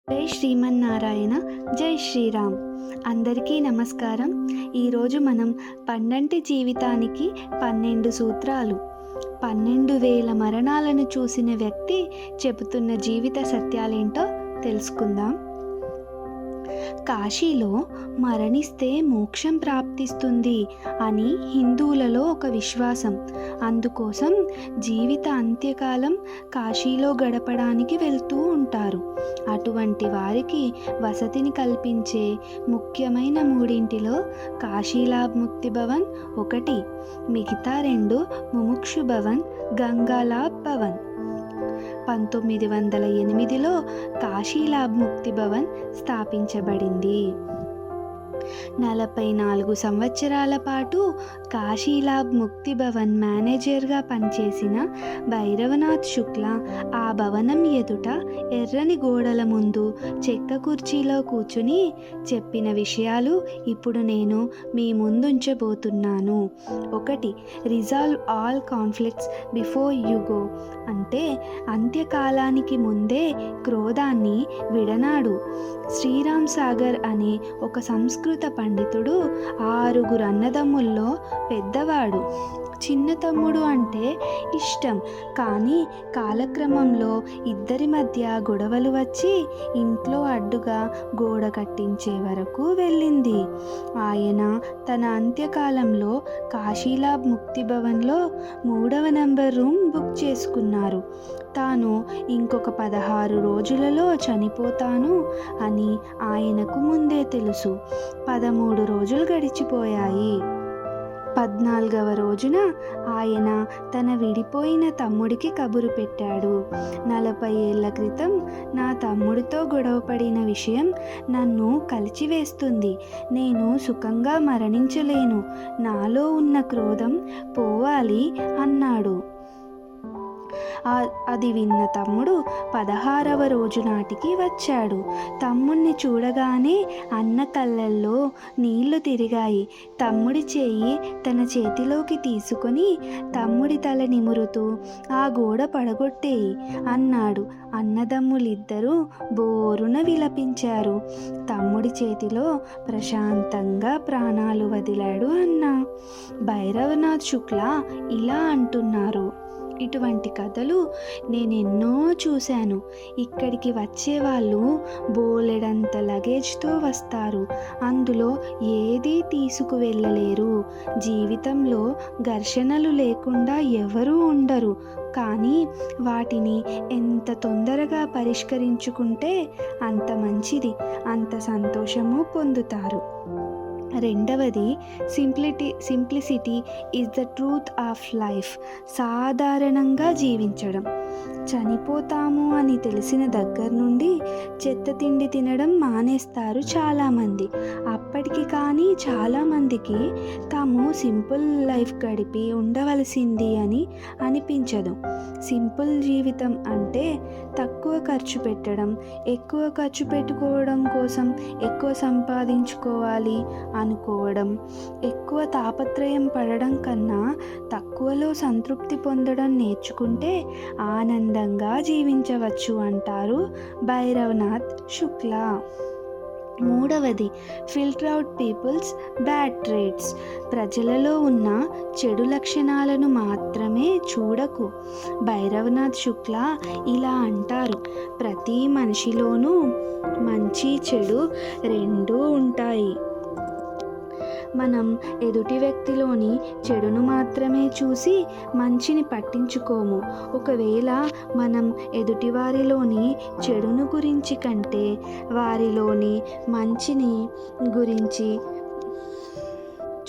జై శ్రీమన్నారాయణ. జై శ్రీరామ్. అందరికీ నమస్కారం. ఈరోజు మనం పండంటి జీవితానికి 12 సూత్రాలు, 12,000 మరణాలను చూసిన వ్యక్తి చెబుతున్న జీవిత సత్యాలేంటో తెలుసుకుందాం. కాశీలో మరణిస్తే మోక్షం ప్రాప్తిస్తుంది అని హిందువులలో ఒక విశ్వాసం. అందుకోసం జీవిత అంత్యకాలం కాశీలో గడపడానికి వెళ్తూ ఉంటారు. అటువంటి వారికి వసతిని కల్పించే ముఖ్యమైన 3 కాశీలాబ్ ముక్తి భవన్ ఒకటి, మిగతా 2 ముముక్షు భవన్, గంగాలాబ్ భవన్. 1908లో కాశీలాబ్ ముక్తి భవన్ స్థాపించబడింది. 44 సంవత్సరాల పాటు కాశీలాబ్ ముక్తి భవన్ మేనేజర్గా పనిచేసిన భైరవనాథ్ శుక్లా ఆ భవనం ఎదుట ఎర్రని గోడల ముందు చెక్క కుర్చీలో కూర్చుని చెప్పిన విషయాలు ఇప్పుడు నేను మీ ముందుంచబోతున్నాను. 1. Resolve all conflicts before you go. అంటే అంత్యకాలానికి ముందే క్రోధాన్ని విడనాడు. శ్రీరామ్ సాగర్ అనే ఒక సంస్కృత పండితుడు 6 అన్నదమ్ముల్లో పెద్దవాడు. చిన్న తమ్ముడు అంటే ఇష్టం, కానీ కాలక్రమంలో ఇద్దరి మధ్య గొడవలు వచ్చి ఇంట్లో అడ్డుగా గోడ కట్టించే వరకు వెళ్ళింది. ఆయన తన అంత్యకాలంలో కాశీలాబ్ ముక్తి భవన్లో 3వ నంబర్ రూమ్ బుక్ చేసుకున్నారు. తాను ఇంకొక 16 రోజులలో చనిపోతాను అని ఆయనకు ముందే తెలుసు. 13 రోజులు గడిచిపోయాయి. 14వ రోజున ఆయన తన విడిపోయిన తమ్ముడికి కబురు పెట్టాడు. 40 ఏళ్ల క్రితం నా తమ్ముడితో గొడవపడిన విషయం నన్ను కలిచివేస్తుంది. నేను సుఖంగా మరణించలేను. నాలో ఉన్న క్రోధం పోవాలి అన్నాడు. అది విన్న తమ్ముడు 16వ రోజు నాటికి వచ్చాడు. తమ్ముణ్ణి చూడగానే అన్న కళ్ళల్లో నీళ్లు తిరిగాయి. తమ్ముడి చేయి తన చేతిలోకి తీసుకొని తమ్ముడి తల నిమురుతూ ఆ గోడ పడగొట్టేయి అన్నాడు. అన్నదమ్ములిద్దరూ బోరున విలపించారు. తమ్ముడి చేతిలో ప్రశాంతంగా ప్రాణాలు వదిలాడు అన్న. భైరవనాథ్ శుక్లా ఇలా అంటున్నారు: ఇటువంటి కథలు నేనెన్నో చూశాను. ఇక్కడికి వచ్చేవాళ్ళు బోలెడంత లగేజ్తో వస్తారు. అందులో ఏదీ తీసుకువెళ్ళలేరు. జీవితంలో ఘర్షణలు లేకుండా ఎవరూ ఉండరు. కానీ వాటిని ఎంత తొందరగా పరిష్కరించుకుంటే అంత మంచిది, అంత సంతోషము పొందుతారు. 2వది simplicity is the truth of life. సాధారణంగా జీవించడం. చనిపోతాము అని తెలిసిన దగ్గర నుండి చెత్త తిండి తినడం మానేస్తారు చాలామంది. అప్పటికి కానీ చాలామందికి తాము సింపుల్ లైఫ్ గడిపి ఉండవలసింది అని అనిపించదు. సింపుల్ జీవితం అంటే తక్కువ ఖర్చు పెట్టడం, ఎక్కువ ఖర్చు పెట్టుకోవడం కోసం ఎక్కువ సంపాదించుకోవాలి అనుకోవడం, ఎక్కువ తాపత్రయం పడడం కన్నా తక్కువలో సంతృప్తి పొందడం నేర్చుకుంటే ఆనందంగా జీవించవచ్చు అంటారు భైరవనాథ్ శుక్లా. 3వది filter out peoples bad traits. ప్రజలలో ఉన్న చెడు లక్షణాలను మాత్రమే చూడకు. భైరవనాథ్ శుక్లా ఇలా అంటారు: ప్రతి మనిషిలోనూ మంచి చెడు రెండూ ఉంటాయి. మనం ఎదుటి వ్యక్తిలోని చెడును మాత్రమే చూసి మంచిని పట్టించుకోము. ఒకవేళ మనం ఎదుటివారిలోని చెడును గురించి కంటే వారిలోని మంచిని గురించి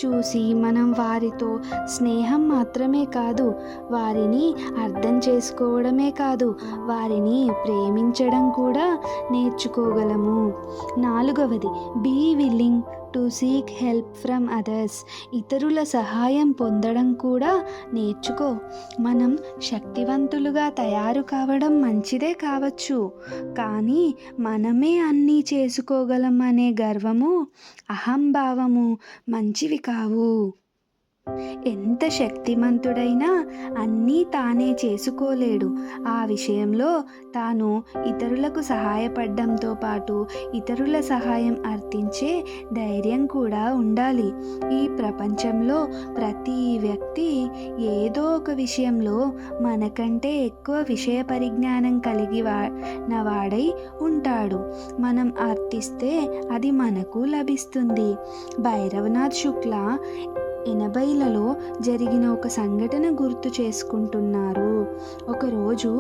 చూసి మనం వారితో స్నేహం మాత్రమే కాదు, వారిని అర్థం చేసుకోవడమే కాదు, వారిని ప్రేమించడం కూడా నేర్చుకోగలము. 4వది be willing to seek help from others. ఇతరుల సహాయం పొందడం కూడా నేర్చుకో. మనం శక్తివంతులుగా తయారు కావడం మంచిదే కావచ్చు, కానీ మనమే అన్నీ చేసుకోగలం అనే గర్వము, అహంభావము మంచివి కావు. ఎంత శక్తిమంతుడైనా అన్నీ తానే చేసుకోలేడు. ఆ విషయంలో తాను ఇతరులకు సహాయపడడంతో పాటు ఇతరుల సహాయం అర్థించే ధైర్యం కూడా ఉండాలి. ఈ ప్రపంచంలో ప్రతి వ్యక్తి ఏదో ఒక విషయంలో మనకంటే ఎక్కువ విషయ పరిజ్ఞానం వాడై ఉంటాడు. మనం అర్థిస్తే అది మనకు లభిస్తుంది. భైరవనాథ్ శుక్లా 80లలో జరిగిన ఒక సంఘటన గుర్తు చేసుకుంటున్నారు. ఒకరోజు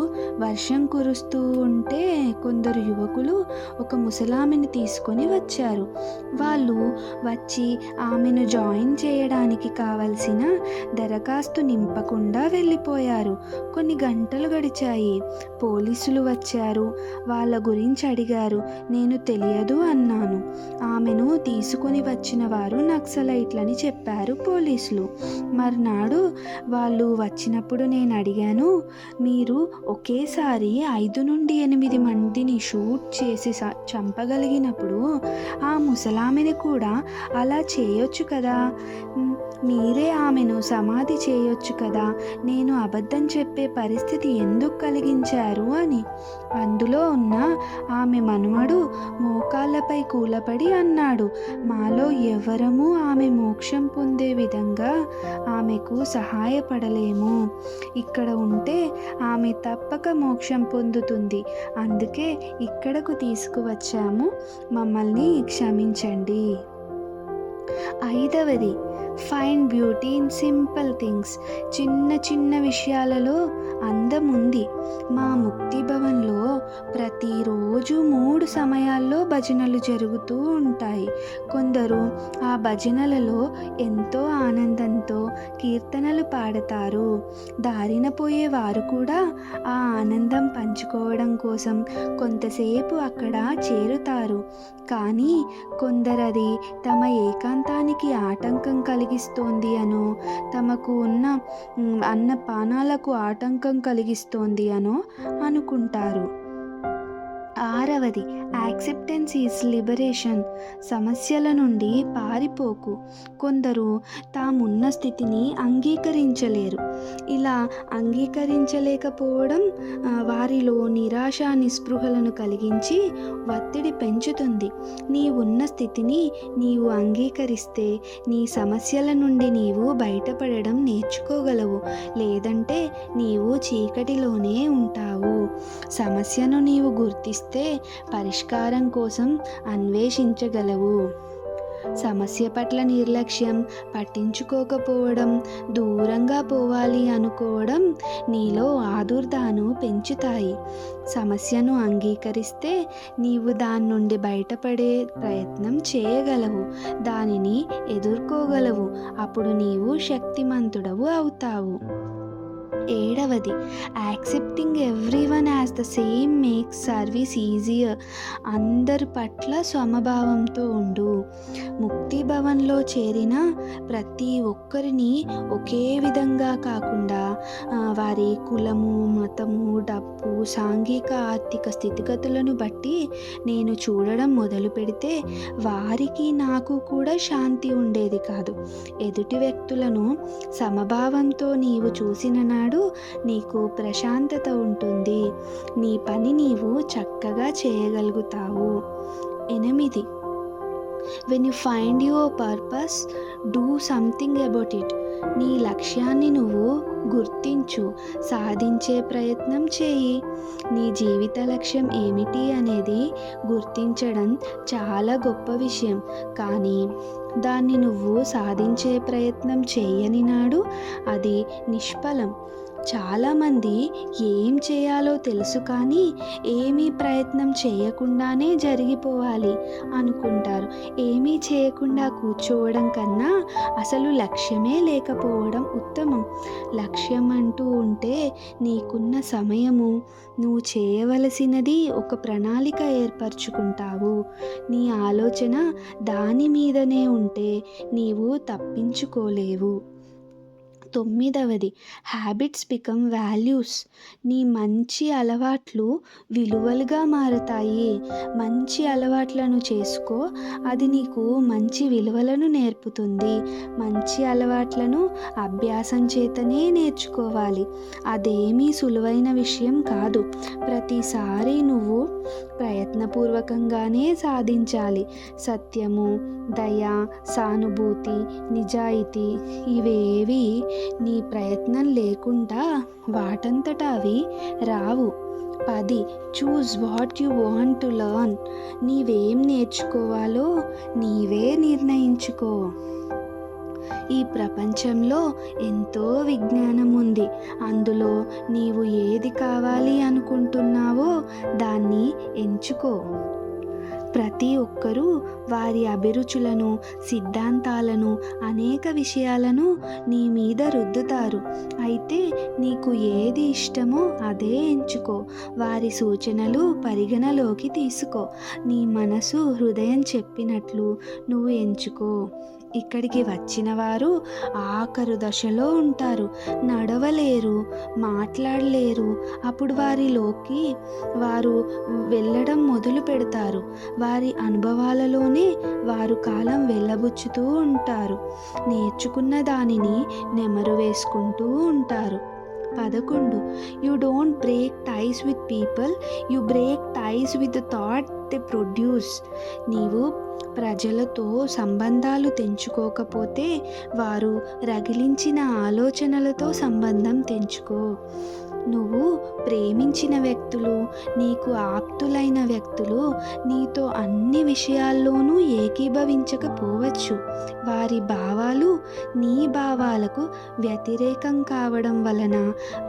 వర్షం కురుస్తూ ఉంటే కొందరు యువకులు ఒక ముసలామెని తీసుకొని వచ్చారు. వాళ్ళు వచ్చి ఆమెను జాయిన్ చేయడానికి కావలసిన దరఖాస్తు నింపకుండా వెళ్ళిపోయారు. కొన్ని గంటలు గడిచాయి. పోలీసులు వచ్చారు. వాళ్ళ గురించి అడిగారు. నేను తెలియదు అన్నాను. ఆమెను తీసుకొని వచ్చిన వారు నక్సలైట్లని చెప్పారు పోలీసులు. మర్నాడు వాళ్ళు వచ్చినప్పుడు నేను అడిగాను, మీరు ఒకేసారి 5 నుండి 8 మందిని షూట్ చేసి చంపగలిగినప్పుడు ఆ ముసలామెని కూడా అలా చేయొచ్చు కదా, మీరే ఆమెను సమాధి చేయొచ్చు కదా, నేను అబద్ధం చెప్పే పరిస్థితి ఎందుకు కలిగించారు అని. అందులో ఉన్న ఆమె మనుమడు మోకాళ్ళపై కూలపడి అన్నాడు, మాలో ఎవరము ఆమె మోక్షం పొందే విధంగా ఆమెకు సహాయపడలేము. ఇక్కడ ఉంటే ఆమె తప్పక మోక్షం పొందుతుంది. అందుకే ఇక్కడకు తీసుకువచ్చాము. మమ్మల్ని క్షమించండి. 5వది, find beauty in simple things. చిన్న చిన్న విషయాలలో అందం ఉంది. మా ముక్తి భవన్లో ప్రతిరోజు 3 సమయాల్లో భజనలు జరుగుతూ ఉంటాయి. కొందరు ఆ భజనలలో ఎంతో ఆనందంతో కీర్తనలు పాడతారు. దారిన పోయే వారు కూడా ఆ ఆనందం పంచుకోవడం కోసం కొంతసేపు అక్కడ చేరుతారు. కానీ కొందరది తమ ఏకాంతానికి ఆటంకం కలిగిస్తోంది అనో, తమకు ఉన్న అన్నపానాలకు ఆటంకం కలిగిస్తోంది అనో అనుకుంటారు. 6వది, యాక్సెప్టెన్స్ ఈజ్ లిబరేషన్. సమస్యల నుండి పారిపోకు. కొందరు తామున్న స్థితిని అంగీకరించలేరు. ఇలా అంగీకరించలేకపోవడం వారిలో నిరాశ నిస్పృహలను కలిగించి ఒత్తిడి పెంచుతుంది. నీవున్న స్థితిని నీవు అంగీకరిస్తే నీ సమస్యల నుండి నీవు బయటపడడం నేర్చుకోగలవు. లేదంటే నీవు చీకటిలోనే ఉంటావు. సమస్యను నీవు గుర్తిస్తే పరిష్కారం కోసం అన్వేషించగలవు. సమస్య పట్ల నిర్లక్ష్యం, పట్టించుకోకపోవడం, దూరంగా పోవాలి అనుకోవడం నీలో ఆదుర్దాను పెంచుతాయి. సమస్యను అంగీకరిస్తే నీవు దాని నుండి బయటపడే ప్రయత్నం చేయగలవు. దానిని ఎదుర్కోగలవు. అప్పుడు నీవు శక్తిమంతుడవు అవుతావు. 7వది, accepting everyone as the same makes service easier. అందరి పట్ల సమభావంతో ఉండు. ముక్తి భవన్లో చేరిన ప్రతి ఒక్కరిని ఒకే విధంగా కాకుండా వారి కులము, మతము, డబ్బు, సాంఘిక ఆర్థిక స్థితిగతులను బట్టి నేను చూడడం మొదలు పెడితే వారికి నాకు కూడా శాంతి ఉండేది కాదు. ఎదుటి వ్యక్తులను సమభావంతో నీవు చూసిన నాడు నీకు ప్రశాంతత ఉంటుంది. నీ పని నీవు చక్కగా చేయగలుగుతావు. 8, when you find your purpose, do something about it. నీ లక్ష్యాన్ని నువ్వు గుర్తించు, సాధించే ప్రయత్నం చేయి. నీ జీవిత లక్ష్యం ఏమిటి అనేది గుర్తించడం చాలా గొప్ప విషయం. కానీ దాన్ని నువ్వు సాధించే ప్రయత్నం చేయని నాడు అది నిష్ఫలం. చాలామంది ఏం చేయాలో తెలుసు కానీ ఏమీ ప్రయత్నం చేయకుండానే జరిగిపోవాలి అనుకుంటారు. ఏమీ చేయకుండా కూర్చోవడం కన్నా అసలు లక్ష్యమే లేకపోవడం ఉత్తమం. లక్ష్యం అంటూ ఉంటే నీకున్న సమయము, నువ్వు చేయవలసినది ఒక ప్రణాళిక ఏర్పరచుకుంటావు. నీ ఆలోచన దాని మీదనే ఉంటే నీవు తప్పించుకోలేవు. 9వది హ్యాబిట్స్ బికమ్ వాల్యూస్. నీ మంచి అలవాట్లు విలువలుగా మారతాయి. మంచి అలవాట్లను చేసుకో, అది నీకు మంచి విలువలను నేర్పుతుంది. మంచి అలవాట్లను అభ్యాసం చేతనే నేర్చుకోవాలి. అదేమీ సులువైన విషయం కాదు. ప్రతిసారి నువ్వు ప్రయత్నపూర్వకంగానే సాధించాలి. సత్యము, దయ, సానుభూతి, నిజాయితీ ఇవేవి నీ ప్రయత్నం లేకుండా వాటంతట అవి రావు. 10 choose what you want to learn. నీవేం నేర్చుకోవాలో నీవే నిర్ణయించుకో. ఈ ప్రపంచంలో ఎంతో విజ్ఞానం ఉంది. అందులో నీవు ఏది కావాలి అనుకుంటున్నావో దాన్ని ఎంచుకో. ప్రతి ఒక్కరూ వారి అభిరుచులను, సిద్ధాంతాలను, అనేక విషయాలను నీ మీద రుద్దుతారు. అయితే నీకు ఏది ఇష్టమో అదే ఎంచుకో. వారి సూచనలు పరిగణలోకి తీసుకో. నీ మనసు, హృదయం చెప్పినట్లు నువ్వు ఎంచుకో. ఇక్కడికి వచ్చిన వారు ఆఖరు దశలో ఉంటారు. నడవలేరు, మాట్లాడలేరు. అప్పుడు వారిలోకి వారు వెళ్ళడం మొదలు పెడతారు. వారి అనుభవాలలోనే వారు కాలం వెళ్ళబుచ్చుతూ ఉంటారు. నేర్చుకున్న దానిని నెమరు వేసుకుంటూ ఉంటారు. 11 you don't break ties with people, you break ties with the thought they produce. నీవు ప్రజలతో సంబంధాలు తెంచుకోకపోతే వారు రగిలించిన ఆలోచనలతో సంబంధం తెంచుకో. నువ్వు ప్రేమించిన వ్యక్తులు, నీకు ఆప్తులైన వ్యక్తులు నీతో అన్ని విషయాల్లోనూ ఏకీభవించకపోవచ్చు. వారి భావాలు నీ భావాలకు వ్యతిరేకం కావడం వలన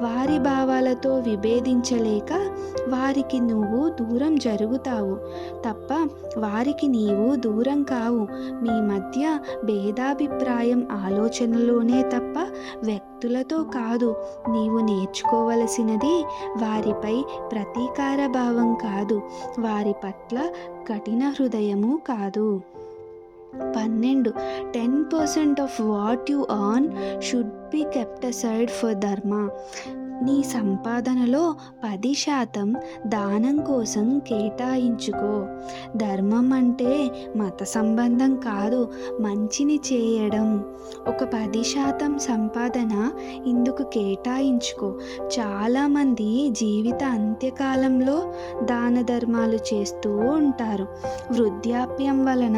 వారి భావాలతో విభేదించలేక వారికి నువ్వు దూరం జరుగుతావు తప్ప వారికి నీవు దూరం కావు. మీ మధ్య భేదాభిప్రాయం ఆలోచనలోనే తప్ప వ్యక్తులతో కాదు. నీవు నేర్చుకోవలసినది వారిపై ప్రతీకార భావం కాదు, వారి పట్ల కఠిన హృదయము కాదు. 12 10% of what you earn should be kept aside for ధర్మ. నీ సంపాదనలో 10% దానం కోసం కేటాయించుకో. ధర్మం అంటే మత సంబంధం కాదు, మంచిని చేయడం. ఒక 10% సంపాదన ఇందుకు కేటాయించుకో. చాలామంది జీవిత అంత్యకాలంలో దాన ధర్మాలు చేస్తూ ఉంటారు. వృద్ధాప్యం వలన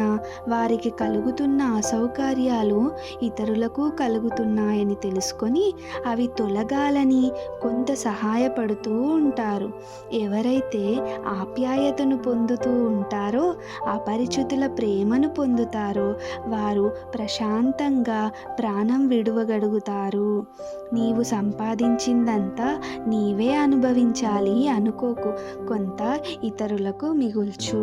వారికి కలుగుతున్న అసౌకర్యాలు ఇతరులకు కలుగుతున్నాయని తెలుసుకొని అవి తొలగాలని కొంత సహాయపడుతూ ఉంటారు. ఎవరైతే ఆప్యాయతను పొందుతూ ఉంటారో, అపరిచితుల ప్రేమను పొందుతారో వారు ప్రశాంతంగా ప్రాణం విడువగలుగుతారు. నీవు సంపాదించిందంతా నీవే అనుభవించాలి అనుకోకు, కొంత ఇతరులకు మిగుల్చు.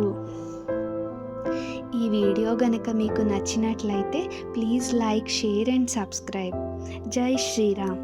ఈ వీడియో గనక మీకు నచ్చినట్లయితే please like, share and subscribe. జై శ్రీరామ్.